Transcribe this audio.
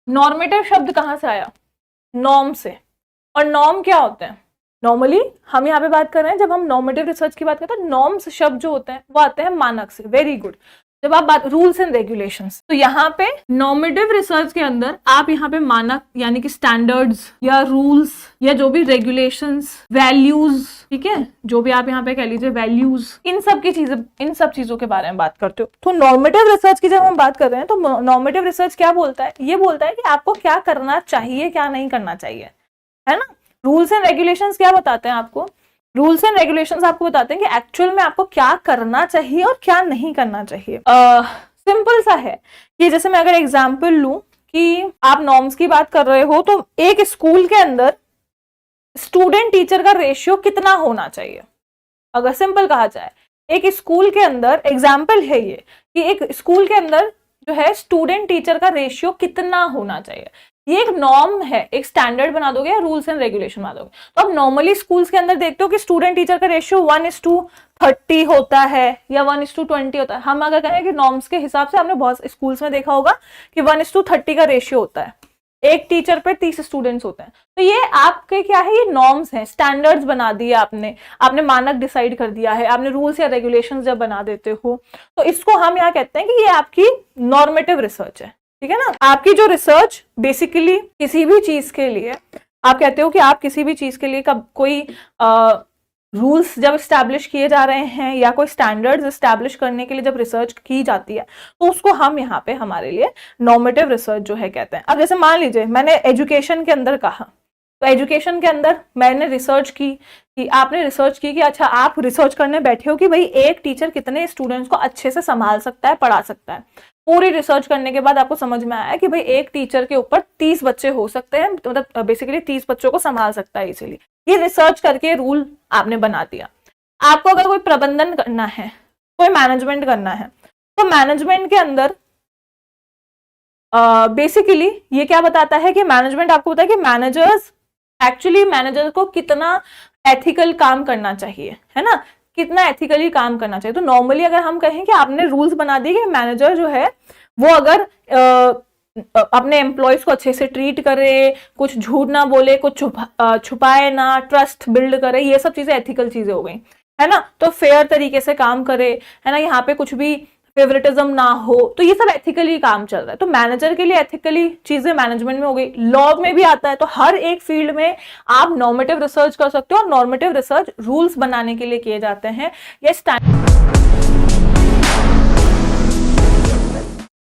Normative शब्द कहाँ से आया? नॉर्म से। और नॉर्म क्या होते हैं? नॉर्मली हम यहाँ पे बात कर रहे हैं, जब हम नॉर्मेटिव रिसर्च की बात करते हैं, नॉर्म्स शब्द जो होते हैं वो आते हैं मानक से। Very good. जब आप बात रूल्स एंड रेगुलेशंस, तो यहाँ पे नॉर्मेटिव रिसर्च के अंदर आप यहाँ पे मानक यानी कि स्टैंडर्ड्स या रूल्स या जो भी रेगुलेशंस, वैल्यूज, ठीक है, जो भी आप यहाँ पे कह लीजिए वैल्यूज, इन सब चीजों के बारे में बात करते हो। तो नॉर्मेटिव रिसर्च की जब हम बात कर रहे हैं तो नॉर्मेटिव रिसर्च क्या बोलता है? ये बोलता है कि आपको क्या करना चाहिए, क्या नहीं करना चाहिए, है ना। रूल्स एंड रेगुलेशंस क्या बताते हैं आपको? रूल्स एंड रेगुलेशंस आपको बताते हैं कि एक्चुअल में आपको क्या करना चाहिए और क्या नहीं करना चाहिए। सिंपल सा है कि जैसे मैं अगर एग्जांपल लूं कि आप नॉर्म्स की बात कर रहे हो, तो एक स्कूल के अंदर स्टूडेंट टीचर का रेशियो कितना होना चाहिए? अगर सिंपल कहा जाए, एक स्कूल के अंदर एग्जाम्पल है ये कि एक स्कूल के अंदर जो है स्टूडेंट टीचर का रेशियो कितना होना चाहिए, ये एक नॉर्म है, एक स्टैंडर्ड बना दोगे या रूल्स एंड रेगुलेशन बना दोगे। तो अब नॉर्मली स्कूल्स के अंदर देखते हो कि स्टूडेंट टीचर का रेशियो 1:30 होता है या 1:20 होता है। हम अगर कहें कि नॉर्म्स के हिसाब से, हमने बहुत स्कूल्स में देखा होगा कि 1:30 का रेशियो होता है, एक टीचर पे 30 स्टूडेंट्स होते हैं। तो ये आपके क्या है, ये नॉर्म्स हैं, स्टैंडर्ड्स बना दिए आपने मानक डिसाइड कर दिया है, आपने रूल्स या रेगुलेशंस जब बना देते हो, तो इसको हम यहाँ कहते हैं कि ये आपकी नॉर्मेटिव रिसर्च है, ठीक है ना। आपकी जो रिसर्च बेसिकली किसी भी चीज के लिए, आप कहते हो कि आप किसी भी चीज के लिए कब कोई रूल्स जब स्टैब्लिश किए जा रहे हैं या कोई स्टैंडर्ड्स स्टैब्लिश करने के लिए जब रिसर्च की जाती है, तो उसको हम यहाँ पे हमारे लिए नॉर्मेटिव रिसर्च जो है कहते हैं। अब जैसे मान लीजिए मैंने एजुकेशन के अंदर कहा, तो एजुकेशन के अंदर मैंने रिसर्च की कि आपने रिसर्च की कि अच्छा आप रिसर्च करने बैठे हो कि भाई एक टीचर कितने स्टूडेंट्स को अच्छे से संभाल सकता है, पढ़ा सकता है। पूरी रिसर्च करने के बाद आपको समझ में आया कि भाई एक टीचर के ऊपर 30 बच्चे हो सकते हैं, मतलब बेसिकली 30 बच्चों को संभाल सकता है इसीलिए। ये रिसर्च करके रूल आपने बना दिया। आपको अगर कोई प्रबंधन करना है, कोई मैनेजमेंट करना है, तो मैनेजमेंट के अंदर बेसिकली ये क्या बताता है कि मैनेजमेंट आपको बताता है कि मैनेजर को कितना एथिकल काम करना चाहिए, है ना, कितना एथिकली काम करना चाहिए। तो नॉर्मली अगर हम कहें कि आपने रूल्स बना दिए कि मैनेजर जो है वो अगर अपने एम्प्लॉयज को अच्छे से ट्रीट करे, कुछ झूठ ना बोले, कुछ छुपाए ना, ट्रस्ट बिल्ड करे, ये सब चीजें एथिकल चीजें हो गई, है ना। तो फेयर तरीके से काम करे, है ना, यहाँ पे कुछ भी फेवरेटिज्म ना हो, तो ये सब एथिकली काम चल रहा है। तो मैनेजर के लिए एथिकली चीजें मैनेजमेंट में हो गई, लॉ में भी आता है। तो हर एक फील्ड में आप नॉर्मेटिव रिसर्च कर सकते हो, और नॉर्मेटिव रिसर्च रूल्स बनाने के लिए किए जाते हैं। ये स्टैंडर्ड